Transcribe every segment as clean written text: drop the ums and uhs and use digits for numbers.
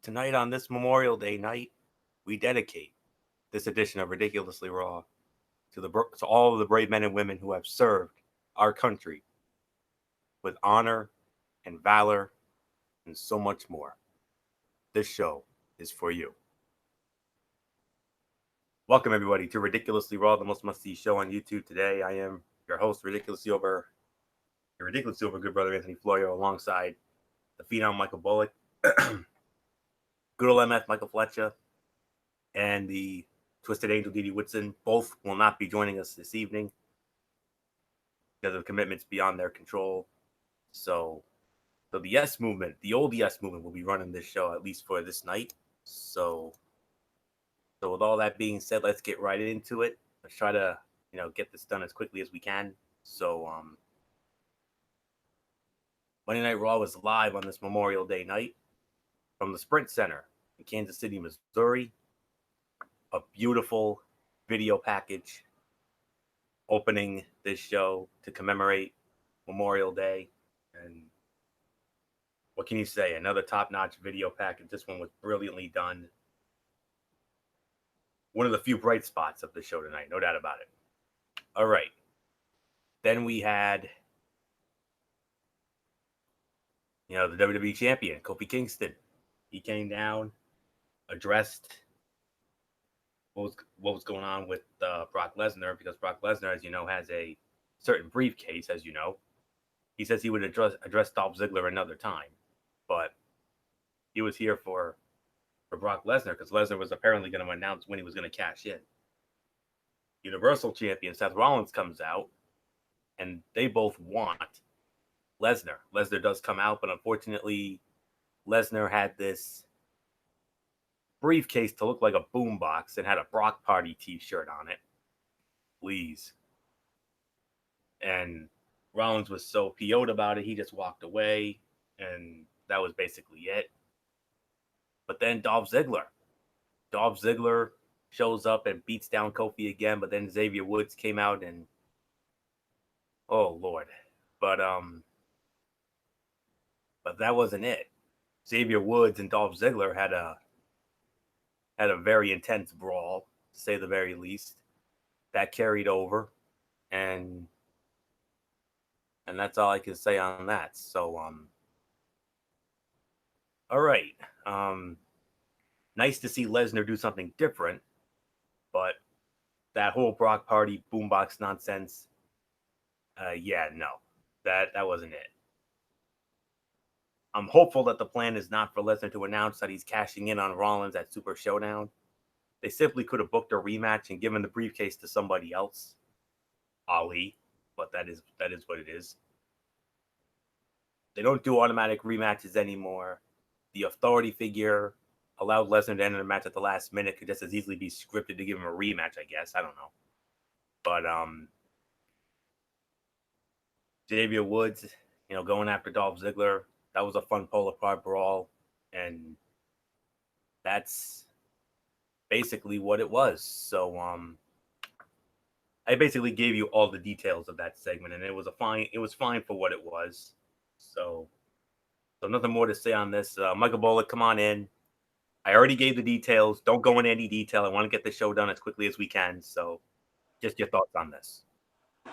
Tonight on this Memorial Day night, we dedicate this edition of Ridiculously Raw to all of the brave men and women who have served our country with honor and valor and so much more. This show is for you. Welcome everybody to Ridiculously Raw, the most must-see show on YouTube today. I am your host, your ridiculously over good brother Anthony Florio, alongside the phenom Michael Bullock, good old MF Michael Fletcher, and the Twisted Angel Didi Whitson. Both will not be joining us this evening because of commitments beyond their control. So the Yes Movement, the old Yes Movement, will be running this show at least for this night. So with all that being said, let's get right into it. Let's try to get this done as quickly as we can. So Monday Night Raw was live on this Memorial Day night from the Sprint Center in Kansas City, Missouri. A beautiful video package opening this show to commemorate Memorial Day. And what can you say? Another top-notch video package. This one was brilliantly done. One of the few bright spots of the show tonight, no doubt about it. All right. Then we had, the WWE champion, Kofi Kingston. He came down, addressed what was going on with Brock Lesnar, because Brock Lesnar, as you know, has a certain briefcase, as you know. He says he would address Dolph Ziggler another time, but he was here for Brock Lesnar because Lesnar was apparently going to announce when he was going to cash in. Universal Champion Seth Rollins comes out, and they both want Lesnar. Lesnar does come out, but unfortunately, Lesnar had this briefcase to look like a boombox and had a Brock Party t-shirt on it. Please. And Rollins was so PO'd about it, he just walked away, and that was basically it. But then Dolph Ziggler shows up and beats down Kofi again, but then Xavier Woods came out and oh Lord. But that wasn't it. Xavier Woods and Dolph Ziggler had a very intense brawl, to say the very least. That carried over, and that's all I can say on that. So all right. Nice to see Lesnar do something different, but that whole Brock Party boombox nonsense, no, that wasn't it. I'm hopeful that the plan is not for Lesnar to announce that he's cashing in on Rollins at Super Showdown. They simply could have booked a rematch and given the briefcase to somebody else, Ali, but that is what it is. They don't do automatic rematches anymore. The authority figure allowed Lesnar to enter the match at the last minute. Could just as easily be scripted to give him a rematch, I guess. I don't know. But Xavier Woods, going after Dolph Ziggler, that was a fun pull apart brawl, and that's basically what it was. So I basically gave you all the details of that segment, and it was fine for what it was. So nothing more to say on this. Michael Bullock, come on in. I already gave the details. Don't go into any detail. I want to get the show done as quickly as we can. So just your thoughts on this.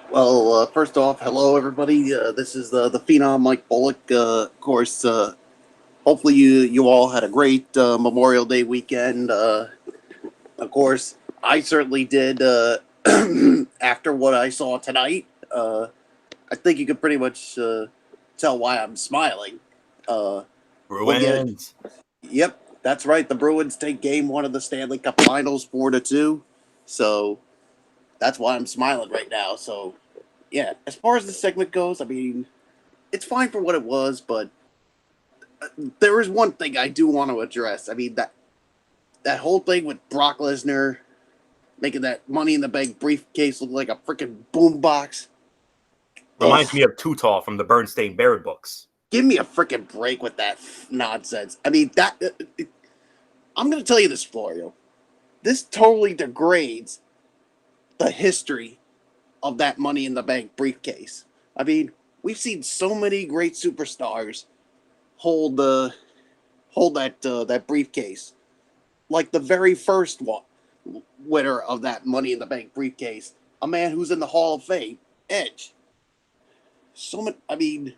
Well, first off, hello, everybody. This is the phenom Mike Bullock. Of course, hopefully you all had a great Memorial Day weekend. Of course, I certainly did after what I saw tonight. I think you can pretty much tell why I'm smiling. Bruins. Yep. That's right. The Bruins take Game 1 of the Stanley Cup Finals 4-2. So that's why I'm smiling right now. So, yeah, as far as the segment goes, I mean, it's fine for what it was, but there is one thing I do want to address. I mean, that whole thing with Brock Lesnar making that Money in the Bank briefcase look like a freaking boombox. Reminds me of Too Tall from the Bernstein Bear books. Give me a freaking break with that nonsense. I mean, I'm going to tell you this, Florio. This totally degrades the history of that Money in the Bank briefcase. I mean, we've seen so many great superstars hold hold that briefcase, like the very first winner of that Money in the Bank briefcase, a man who's in the Hall of Fame, Edge. So many,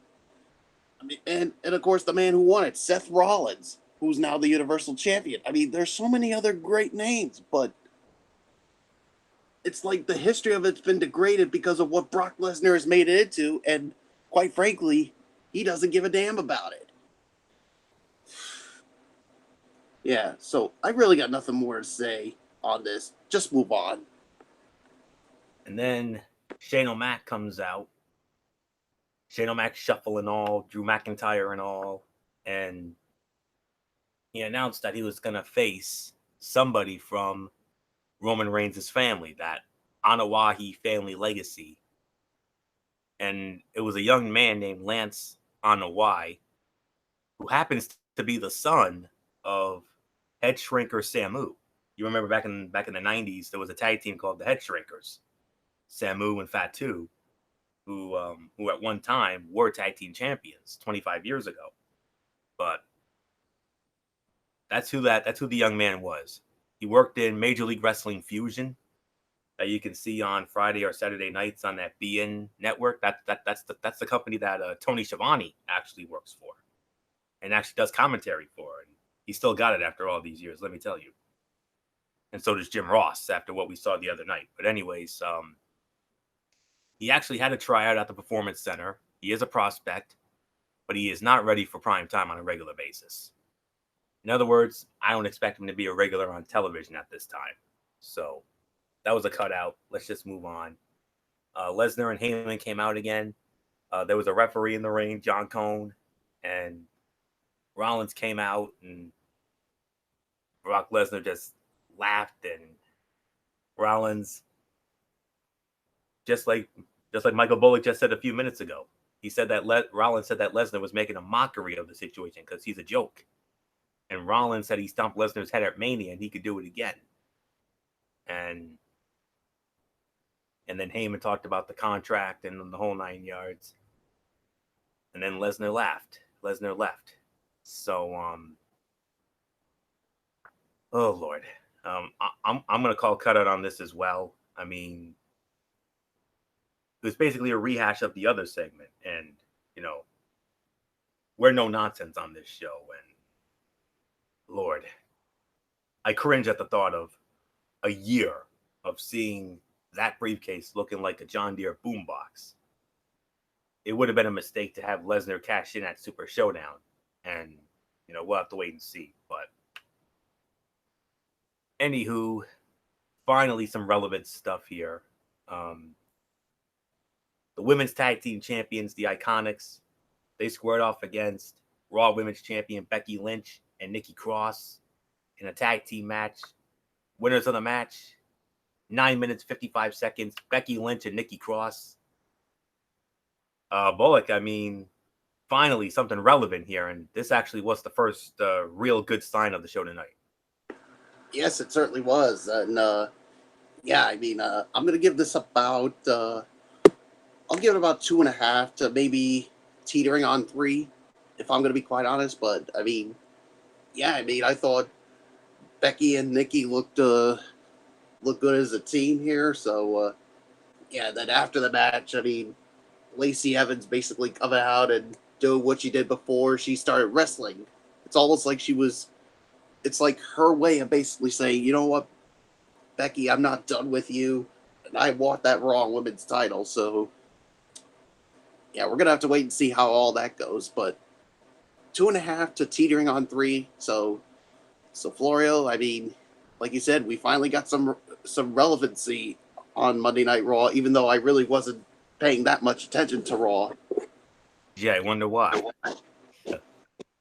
and of course the man who won it, Seth Rollins, who's now the Universal Champion. I mean, there's so many other great names, but it's like the history of it's been degraded because of what Brock Lesnar has made it into, and quite frankly, he doesn't give a damn about it. Yeah, so I really got nothing more to say on this. Just move on. And then Shane O'Mac comes out. Shane O'Mac shuffle and all, Drew McIntyre and all, and he announced that he was going to face somebody from Roman Reigns' family, that Anoa'i family legacy. And it was a young man named Lance Anoa'i, who happens to be the son of Head Shrinker Samu. You remember back in the 90s, there was a tag team called the Head Shrinkers, Samu and Fatu, who at one time were tag team champions 25 years ago. But that's who the young man was. He worked in Major League Wrestling Fusion, that you can see on Friday or Saturday nights on that BN network. That's the company that Tony Schiavone actually works for, and actually does commentary for. And he still got it after all these years, let me tell you. And so does Jim Ross after what we saw the other night. But anyways, he actually had a tryout at the Performance Center. He is a prospect, but he is not ready for prime time on a regular basis. In other words, I don't expect him to be a regular on television at this time. So that was a cutout. Let's just move on. Lesnar and Heyman came out again. There was a referee in the ring, John Cone, and Rollins came out, and Brock Lesnar just laughed, and Rollins, just like Michael Bullock just said a few minutes ago, he said that Rollins said that Lesnar was making a mockery of the situation because he's a joke. And Rollins said he stomped Lesnar's head at Mania and he could do it again. And then Heyman talked about the contract and the whole 9 yards. And then Lesnar laughed. Lesnar left. So, oh Lord, I'm gonna call cutout on this as well. I mean, it was basically a rehash of the other segment, and we're no nonsense on this show. And Lord, I cringe at the thought of a year of seeing that briefcase looking like a John Deere boombox. It would have been a mistake to have Lesnar cash in at Super Showdown, and we'll have to wait and see. But anywho, finally some relevant stuff here. The women's tag team champions, the Iconics, they squared off against Raw Women's Champion Becky Lynch and Nikki Cross in a tag team match. Winners of the match, 9 minutes, 55 seconds, Becky Lynch and Nikki Cross. Bullock, I mean, finally something relevant here, and this actually was the first real good sign of the show tonight. Yes, it certainly was. And yeah, I mean, I'm going to give this about, I'll give it about 2.5 to maybe teetering on 3, if I'm going to be quite honest. But I mean, yeah, I thought Becky and Nikki looked good as a team here. So yeah, then after the match, I mean, Lacey Evans basically coming out and doing what she did before she started wrestling. It's almost like it's like her way of basically saying, you know what, Becky, I'm not done with you, and I want that Raw Women's title. So yeah, we're gonna have to wait and see how all that goes. But 2.5 to teetering on 3. So Florio, I mean, like you said, we finally got some relevancy on Monday Night Raw, even though I really wasn't paying that much attention to Raw. Yeah, I wonder why.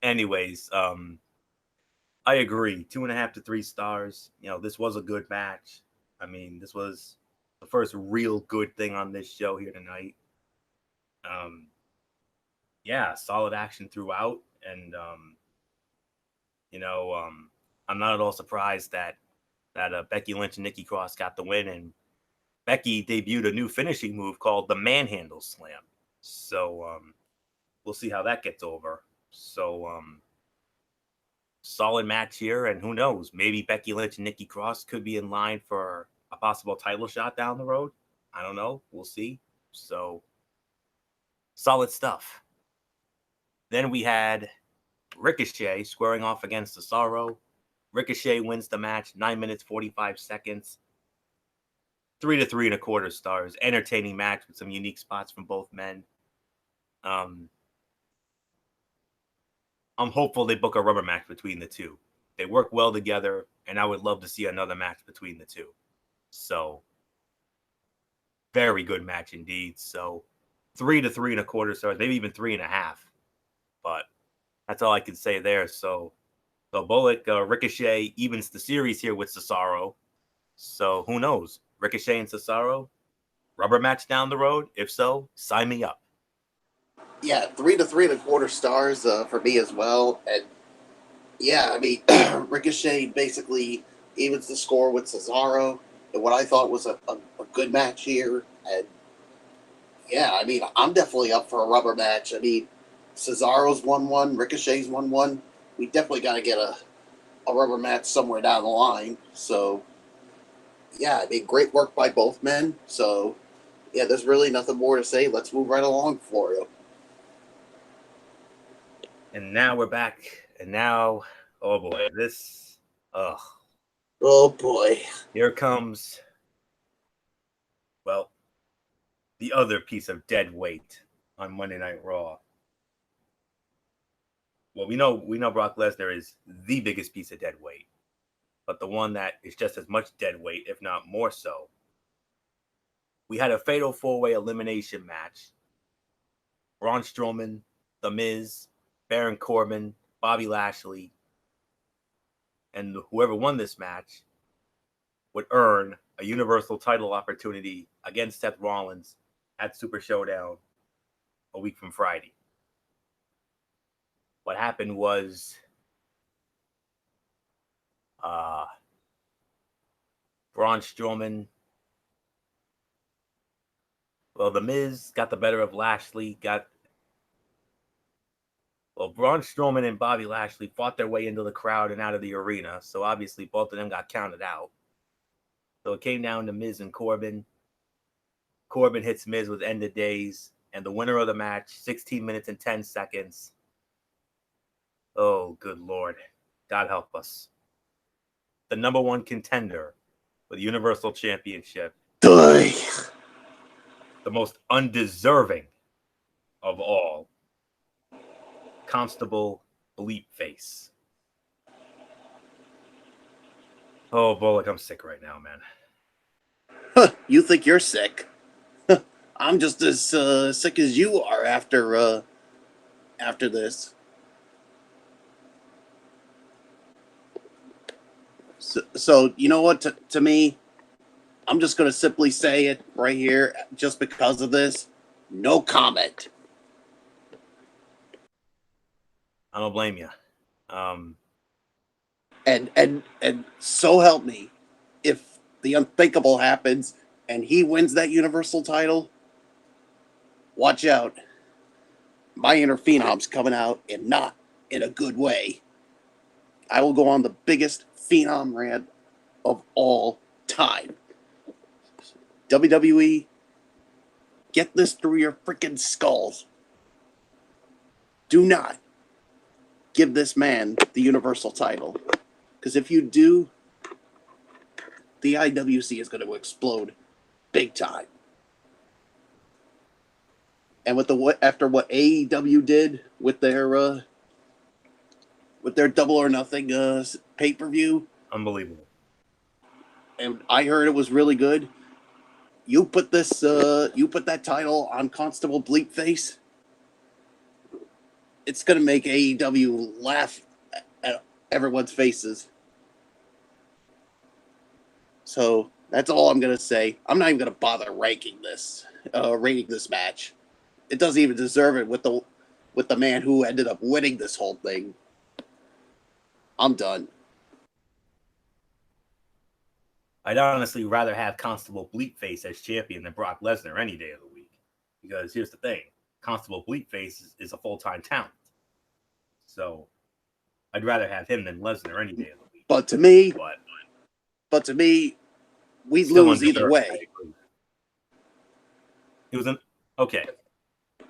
Anyways, I agree. 2.5 to 3 stars. This was a good match. I mean, this was the first real good thing on this show here tonight. Yeah, solid action throughout, and I'm not at all surprised that Becky Lynch and Nikki Cross got the win, and Becky debuted a new finishing move called the Manhandle Slam. So we'll see how that gets over. So solid match here, and who knows, maybe Becky Lynch and Nikki Cross could be in line for a possible title shot down the road. I don't know. We'll see. So, solid stuff. Then we had Ricochet squaring off against Cesaro. Ricochet wins the match, 9 minutes, 45 seconds. 3 to 3.25 stars. Entertaining match with some unique spots from both men. I'm hopeful they book a rubber match between the two. They work well together, and I would love to see another match between the two. So, very good match indeed. So, 3 to 3.25 stars, maybe even 3.5. But that's all I can say there. So Bullock, Ricochet evens the series here with Cesaro. So who knows? Ricochet and Cesaro, rubber match down the road? If so, sign me up. Yeah, 3 to 3.25 stars for me as well. And yeah, I mean, Ricochet basically evens the score with Cesaro in what I thought was a good match here. And yeah, I mean, I'm definitely up for a rubber match. I mean, Cesaro's 1-1, Ricochet's 1-1. We definitely got to get a rubber match somewhere down the line. So yeah, I mean, great work by both men. So yeah, there's really nothing more to say. Let's move right along, Florio. And now we're back. And now, oh boy, Oh boy. Here comes, well, the other piece of dead weight on Monday Night Raw. Well, we know Brock Lesnar is the biggest piece of dead weight, but the one that is just as much dead weight, if not more so. We had a fatal 4-way elimination match. Braun Strowman, The Miz, Baron Corbin, Bobby Lashley, and whoever won this match would earn a Universal title opportunity against Seth Rollins at Super Showdown a week from Friday. What happened was Braun Strowman, well, The Miz got the better of Lashley, Braun Strowman and Bobby Lashley fought their way into the crowd and out of the arena, so obviously both of them got counted out. So it came down to Miz and Corbin. Corbin hits Miz with End of Days, and the winner of the match, 16 minutes and 10 seconds. Oh, good Lord. God help us. The number one contender for the Universal Championship. Die. The most undeserving of all. Constable Bleepface. Oh, Bullock, I'm sick right now, man. Huh, you think you're sick? I'm just as sick as you are after this. So you know what? To me, I'm just going to simply say it right here, just because of this. No comment. I don't blame you. And so help me, if the unthinkable happens and he wins that Universal title, watch out. My inner phenom's coming out, and not in a good way. I will go on the biggest phenom rant of all time. WWE, get this through your freaking skulls. Do not give this man the Universal title. Because if you do, the IWC is going to explode big time. And after what AEW did with their Double or Nothing pay-per-view, unbelievable. And I heard it was really good. You put that title on Constable Bleepface, it's gonna make AEW laugh at everyone's faces. So that's all I'm gonna say. I'm not even gonna bother rating this match. It doesn't even deserve it with the man who ended up winning this whole thing. I'm done. I'd honestly rather have Constable Bleepface as champion than Brock Lesnar any day of the week. Because here's the thing. Constable Bleepface is a full-time talent. So I'd rather have him than Lesnar any day of the week. But to me, but we'd still lose either undeserved. way. It was an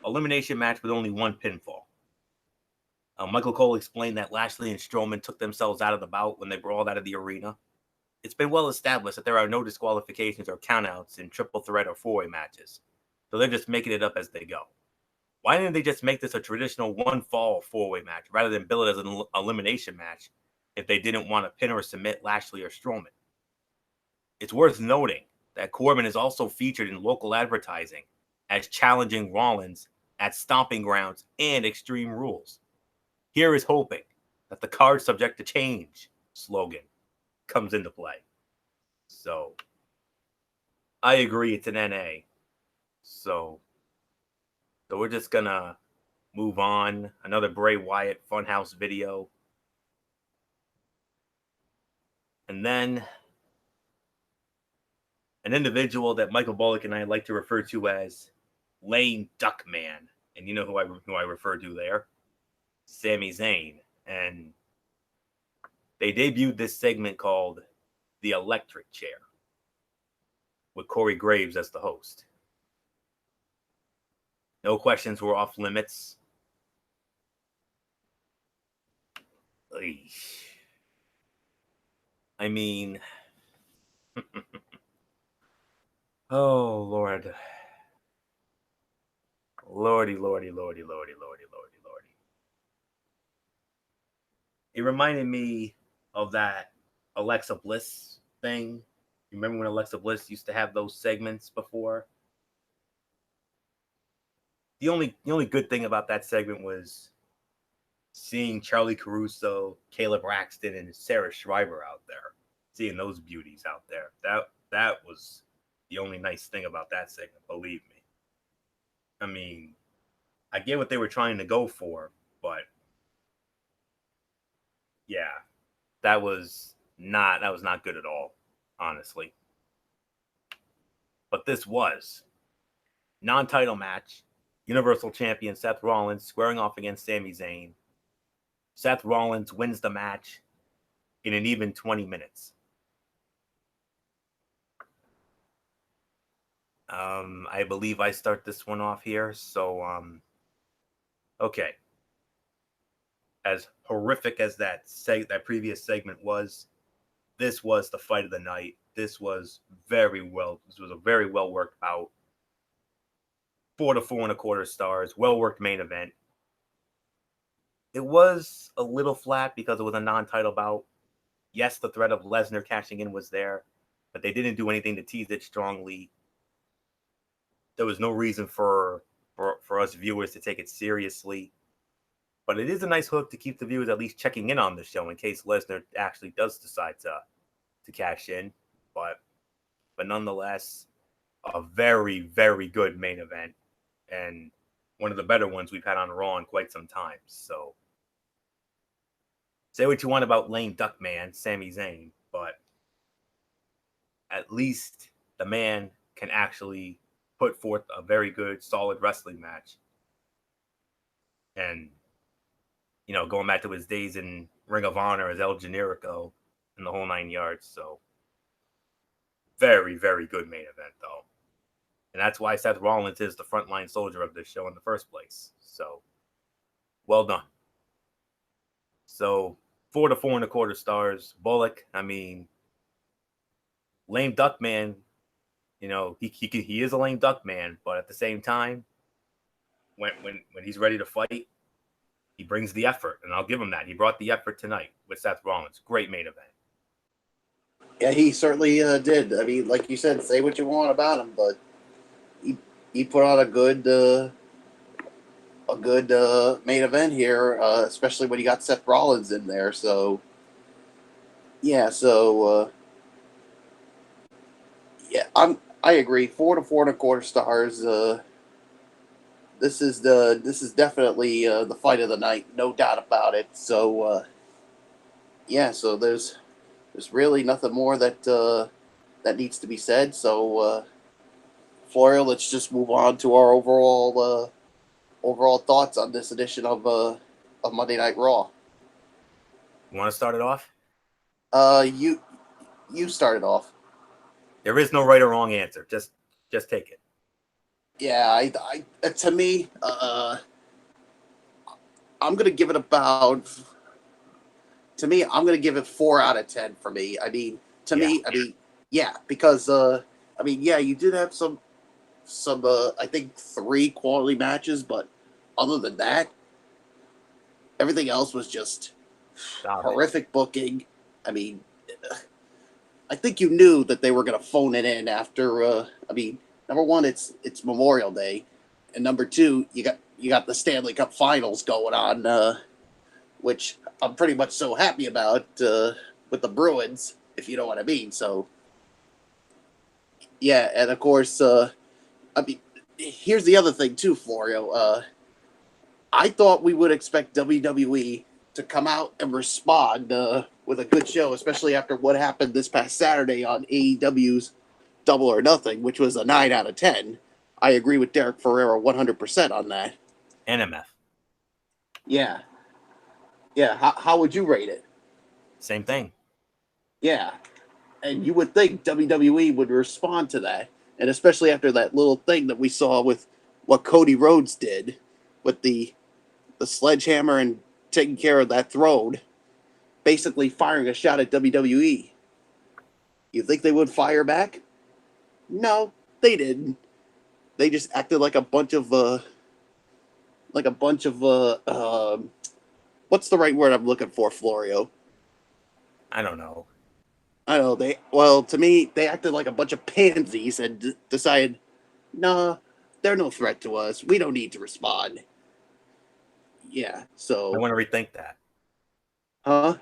elimination match with only one pinfall. Michael Cole explained that Lashley and Strowman took themselves out of the bout when they brawled out of the arena. It's been well established that there are no disqualifications or countouts in triple threat or four-way matches, so they're just making it up as they go. Why didn't they just make this a traditional one-fall four-way match rather than bill it as an elimination match if they didn't want to pin or submit Lashley or Strowman? It's worth noting that Corbin is also featured in local advertising as challenging Rollins at Stomping Grounds and Extreme Rules. Here is hoping that the card subject to change slogan comes into play. So, I agree it's an NA. So we're just going to move on. Another Bray Wyatt Funhouse video. And then an individual that Michael Bullock and I like to refer to as Lame Duck Man. And you know who I refer to there? Sami Zayn. And they debuted this segment called The Electric Chair with Corey Graves as the host. No questions were off limits. I mean, oh, Lord. Lordy. It reminded me of that Alexa Bliss thing. You remember when Alexa Bliss used to have those segments before? The only good thing about that segment was seeing Charlie Caruso, Caleb Braxton, and Sarah Schreiber out there. Seeing those beauties out there. That was the only nice thing about that segment, believe me. I mean, I get what they were trying to go for, but yeah, that was not good at all, honestly. But this was non-title match. Universal Champion Seth Rollins squaring off against Sami Zayn. Seth Rollins wins the match in an even 20 minutes. I believe I start this one off here. So, okay. As horrific as that previous segment was, this was the fight of the night. This was a very well worked bout. 4 to 4.25 stars. Well worked main event. It was a little flat because it was a non-title bout. Yes, the threat of Lesnar cashing in was there, but they didn't do anything to tease it strongly. There was no reason for us viewers to take it seriously. But it is a nice hook to keep the viewers at least checking in on the show in case Lesnar actually does decide to cash in. But nonetheless, a very, very good main event. And one of the better ones we've had on Raw in quite some time. So, say what you want about Lame Duck Man, Sami Zayn, but at least the man can actually put forth a very good, solid wrestling match. And, you know, going back to his days in Ring of Honor as El Generico and the whole 9 yards. So, very, very good main event, though. And that's why Seth Rollins is the frontline soldier of this show in the first place. So, well done. So, 4 to 4.25 stars. Bullock, I mean, Lame Duck Man, you know, he is a lame duck man, but at the same time, when he's ready to fight, he brings the effort, and I'll give him that. He brought the effort tonight with Seth Rollins. Great main event. Yeah, he certainly did. I mean, like you said, say what you want about him, but he put on a good main event here, especially when you got Seth Rollins in there. So, yeah, yeah, I agree. 4 to 4.25 stars. This is definitely the fight of the night, no doubt about it. So, yeah, so there's really nothing more that needs to be said. So, Florian, let's just move on to our overall thoughts on this edition of Monday Night Raw. You want to start it off? You started off. There is no right or wrong answer. Just take it. Yeah, I to me, I'm gonna give it about. To me, I'm gonna give it 4 out of 10 for me. I mean, yeah, because yeah, you did have some I think 3 quality matches, but other than that, everything else was just horrific booking. I mean, I think you knew that they were going to phone it in after. Number one, it's Memorial Day, and number two, you got the Stanley Cup Finals going on, which I'm pretty much so happy about with the Bruins, if you know what I mean. So, yeah, and of course, here's the other thing too, Florio. I thought we would expect WWE to come out and respond with a good show, especially after what happened this past Saturday on AEW's Double or Nothing, which was a 9 out of 10. I agree with Derek Ferrera 100% on that. NMF. Yeah. Yeah. How would you rate it? Same thing. Yeah. And you would think WWE would respond to that. And especially after that little thing that we saw with what Cody Rhodes did with the sledgehammer and taking care of that throne, basically firing a shot at WWE. You think they would fire back? No, they didn't. They just acted like a bunch of what's the right word I'm looking for, Florio? I don't know. I don't know. To me, they acted like a bunch of pansies and decided, nah, they're no threat to us. We don't need to respond. Yeah, so I want to rethink that. Huh?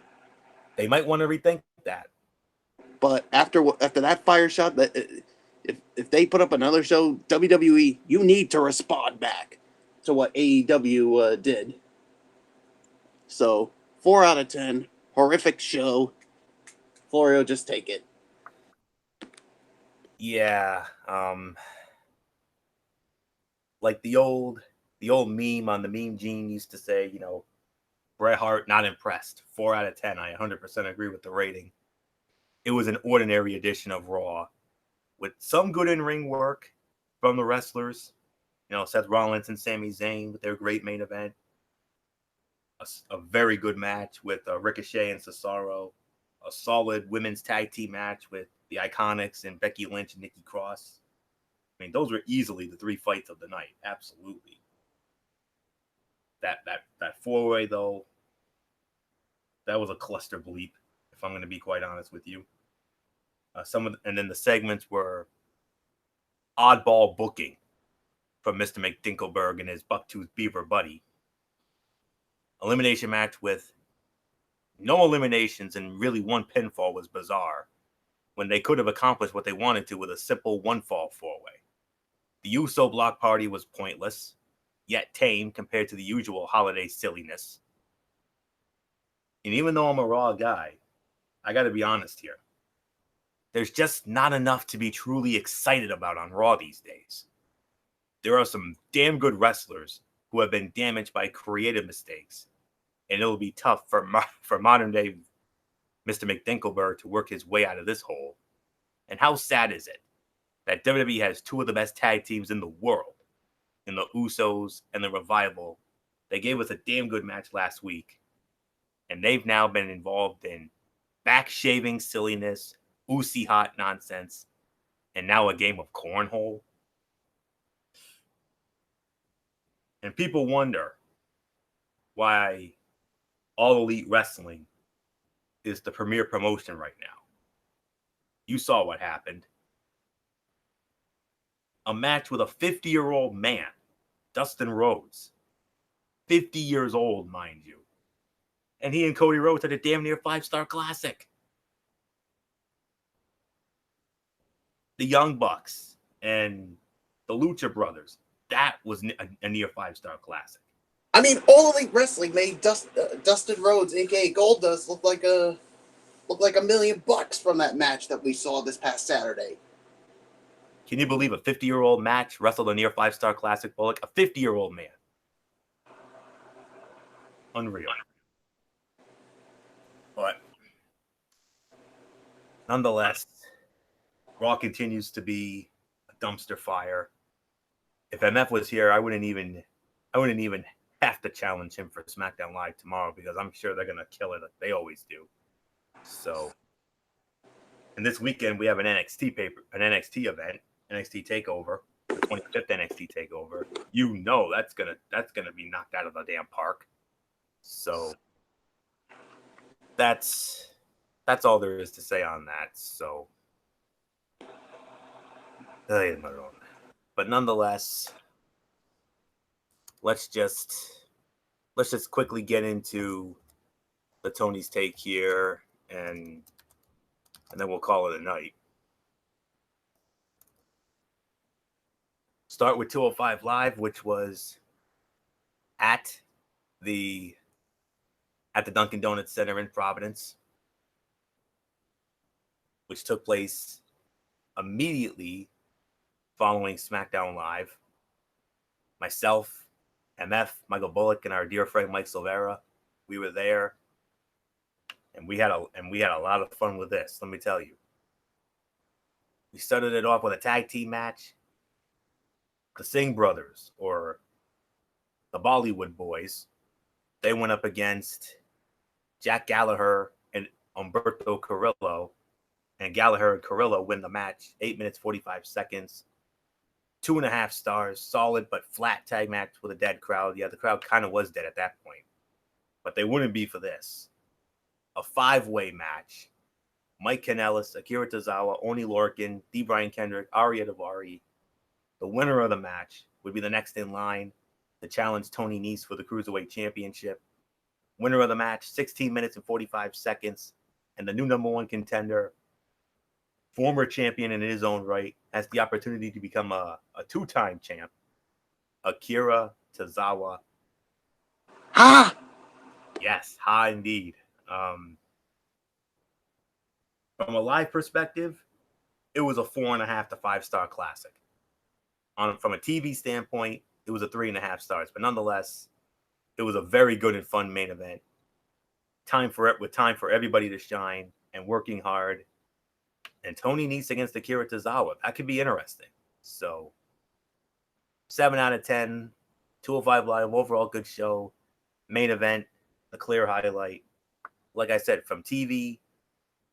They might want to rethink that. But after that fire shot, that if they put up another show, WWE, you need to respond back to what AEW did. So 4 out of 10, horrific show. Florio, just take it. Yeah, like the old meme on the Meme Gene used to say, Bret Hart not impressed. 4 out of 10. I 100% agree with the rating. It was an ordinary edition of Raw with some good in-ring work from the wrestlers. Seth Rollins and Sami Zayn with their great main event. A very good match with Ricochet and Cesaro. A solid women's tag team match with the Iconics and Becky Lynch and Nikki Cross. I mean, those were easily the 3 fights of the night. Absolutely. That 4-way, though, that was a cluster bleep, if I'm going to be quite honest with you. And then the segments were oddball booking from Mr. McDinkleberg and his Bucktooth Beaver buddy. Elimination match with no eliminations and really 1 pinfall was bizarre when they could have accomplished what they wanted to with a simple 1-fall 4-way. The Uso block party was pointless, yet tame compared to the usual holiday silliness. And even though I'm a Raw guy, I got to be honest here. There's just not enough to be truly excited about on Raw these days. There are some damn good wrestlers who have been damaged by creative mistakes, and it'll be tough for modern day Mr. McDinkleberg to work his way out of this hole. And how sad is it that WWE has 2 of the best tag teams in the world, in the Usos and the Revival? They gave us a damn good match last week, and they've now been involved in back-shaving silliness, Usi hot nonsense, and now a game of cornhole. And people wonder why All Elite Wrestling is the premier promotion right now. You saw what happened. A match with a 50-year-old man, Dustin Rhodes. 50 years old, mind you. And he and Cody Rhodes had a damn near 5-star classic. The Young Bucks and the Lucha Brothers, that was a near 5-star classic. I mean, All Elite Wrestling made Dustin Rhodes, aka Goldust, look like $1 million from that match that we saw this past Saturday. Can you believe a 50-year-old match wrestled a near 5-star classic Bullock? A 50-year-old man. Unreal. nonetheless, Raw continues to be a dumpster fire. If MF was here, I wouldn't even have to challenge him for SmackDown Live tomorrow because I'm sure they're gonna kill it like they always do. So, and this weekend we have an NXT event, NXT Takeover, the 25th NXT Takeover. You know that's gonna be knocked out of the damn park. So that's all there is to say on that. So, but nonetheless, let's just quickly get into the Tony's take here, and then we'll call it a night. Start with 205 Live, which was at the Dunkin' Donuts Center in Providence, which took place immediately following SmackDown Live. Myself, MF, Michael Bullock, and our dear friend Mike Silvera, we were there, and we had a lot of fun with this. Let me tell you. We started it off with a tag team match. The Singh brothers, or the Bollywood boys, they went up against Jack Gallagher and Humberto Carrillo, and Gallagher and Carrillo win the match. 8 minutes 45 seconds. 2.5 stars, solid but flat tag match with a dead crowd. Yeah, the crowd kind of was dead at that point, but they wouldn't be for this. A 5-way match. Mike Kanellis, Akira Tozawa, Oni Lorcan, D. Brian Kendrick, Arya Daivari. The winner of the match would be the next in line to challenge Tony Nese for the Cruiserweight Championship. Winner of the match, 16 minutes and 45 seconds, and the new number one contender, former champion in his own right, has the opportunity to become a 2-time champ, Akira Tozawa. Ha! Yes, ha indeed. From a live perspective, it was a 4.5 to 5-star classic. From a TV standpoint, it was a 3.5 stars, but nonetheless, it was a very good and fun main event. Time for everybody to shine and working hard. And Tony Nese against Akira Tozawa, that could be interesting. So, 7 out of 10, 205 Live, overall good show. Main event, a clear highlight. Like I said, from TV,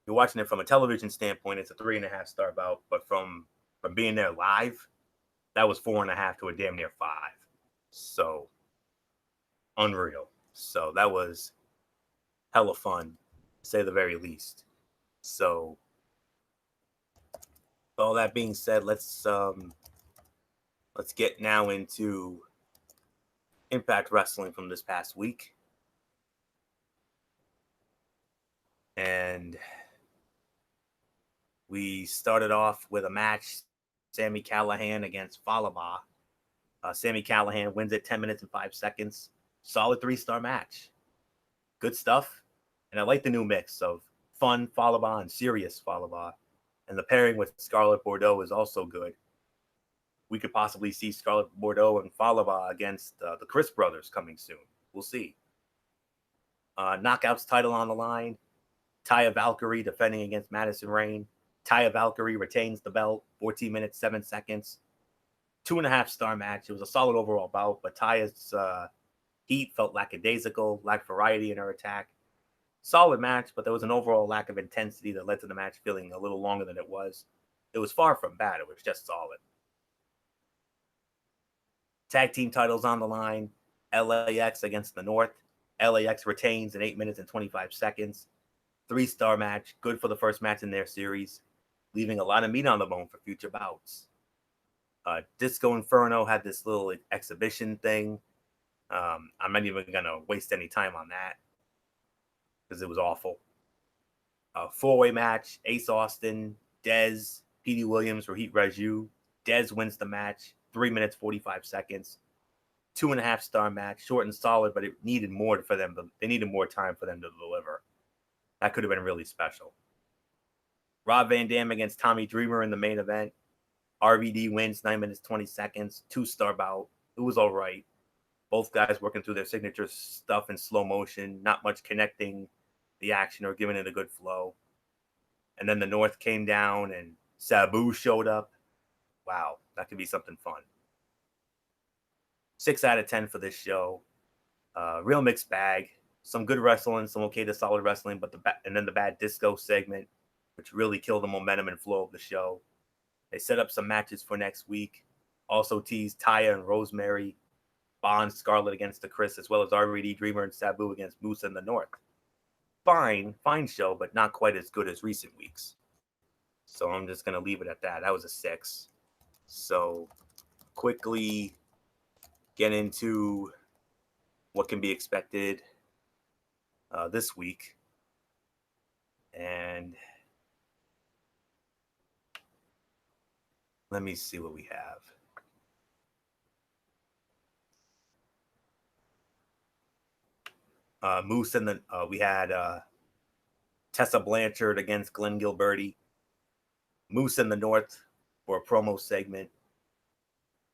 you're watching it from a television standpoint, it's a 3.5 star bout. But from being there live, that was 4.5 to a damn near 5. So, unreal. So, that was hella fun, to say the very least. So, all that being said, let's get now into Impact Wrestling from this past week. And we started off with a match, Sami Callihan against Falaba. Sami Callihan wins it 10 minutes and 5 seconds. Solid 3-star match. Good stuff. And I like the new mix of fun Falaba and serious Falaba. And the pairing with Scarlett Bordeaux is also good. We could possibly see Scarlett Bordeaux and Falaba against the Chris brothers coming soon. We'll see. Knockouts title on the line. Taya Valkyrie defending against Madison Rayne. Taya Valkyrie retains the belt. 14 minutes, 7 seconds. 2.5 star match. It was a solid overall bout, but Taya's heat felt lackadaisical, lacked variety in her attack. Solid match, but there was an overall lack of intensity that led to the match feeling a little longer than it was. It was far from bad. It was just solid. Tag team titles on the line. LAX against the North. LAX retains in 8 minutes and 25 seconds. 3-star match. Good for the first match in their series. Leaving a lot of meat on the bone for future bouts. Disco Inferno had this little exhibition thing. I'm not even going to waste any time on that, because it was awful. 4-way match, Ace Austin, Dez, Petey Williams for Heat Raju. Dez wins the match, 3 minutes, 45 seconds. 2.5 star match, short and solid, but it needed more for them. They needed more time for them to deliver. That could have been really special. Rob Van Dam against Tommy Dreamer in the main event. RVD wins 9 minutes, 20 seconds, 2-star bout. It was all right. Both guys working through their signature stuff in slow motion, not much connecting the action or giving it a good flow. And then the North came down and Sabu showed up. Wow, that could be something fun. 6 out of 10 for this show. Real mixed bag. Some good wrestling, some okay to solid wrestling, but and then the bad disco segment, which really killed the momentum and flow of the show. They set up some matches for next week. Also teased Taya and Rosemary, Bond Scarlett against the Chris, as well as RVD Dreamer and Sabu against Moose in the North. Fine show, but not quite as good as recent weeks. So I'm just going to leave it at that. That was a 6. So quickly get into what can be expected this week. And let me see what we have. Moose and the we had Tessa Blanchard against Glenn Gilberti. Moose in the North for a promo segment.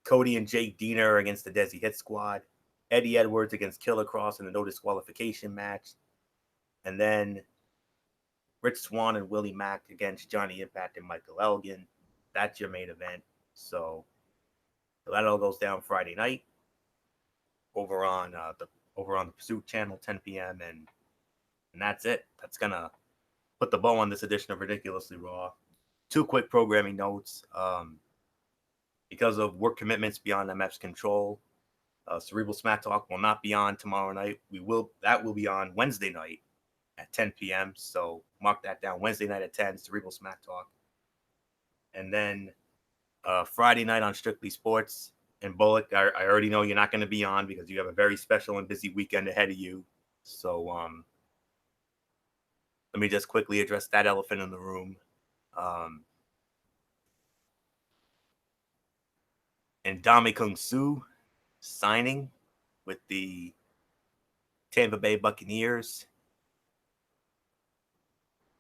Cody and Jake Diener against the Desi Hit Squad. Eddie Edwards against Killer Cross in a no disqualification match. And then Rich Swann and Willie Mack against Johnny Impact and Michael Elgin. That's your main event. So that all goes down Friday night over on the Pursuit channel, 10 p.m. And that's it. That's gonna put the bow on this edition of Ridiculously Raw. 2 quick programming notes. Because of work commitments beyond MF's control, Cerebral Smack Talk will not be on tomorrow night. That will be on Wednesday night at 10 p.m. So mark that down. Wednesday night at 10, Cerebral Smack Talk. And then Friday night on Strictly Sports. And Bullock, I already know you're not going to be on because you have a very special and busy weekend ahead of you. So let me just quickly address that elephant in the room. And Ndamukong Suh signing with the Tampa Bay Buccaneers.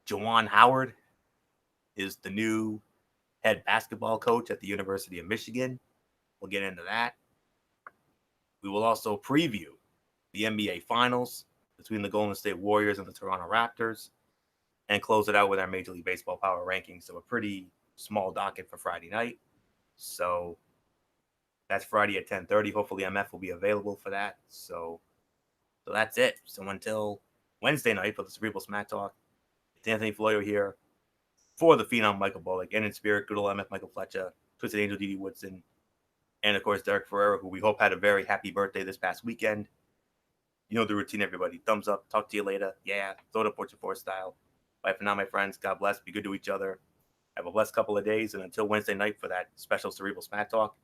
Juwan Howard is the new head basketball coach at the University of Michigan. We'll get into that. We will also preview the NBA Finals between the Golden State Warriors and the Toronto Raptors and close it out with our Major League Baseball power rankings. So a pretty small docket for Friday night. So that's Friday at 10:30. Hopefully MF will be available for that. So that's it. So until Wednesday night for the Cerebral Smack Talk, it's Anthony Floyo here for the Phenom Michael Bullock, and in spirit, good old MF Michael Fletcher, Twisted Angel Didi Woodson, and of course Derek Ferreira, who we hope had a very happy birthday this past weekend. You know the routine, everybody. Thumbs up. Talk to you later. Yeah, throw the Fortune 4 style. Bye for now, my friends. God bless. Be good to each other. Have a blessed couple of days, and until Wednesday night for that special Cerebral Smack Talk,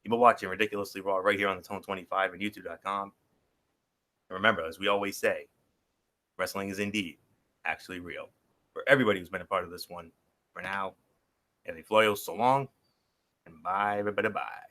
you've been watching Ridiculously Raw right here on the Tone 25 and YouTube.com. And remember, as we always say, wrestling is indeed actually real. For everybody who's been a part of this one, for now, Anthony Floyo, so long, and bye, everybody, bye.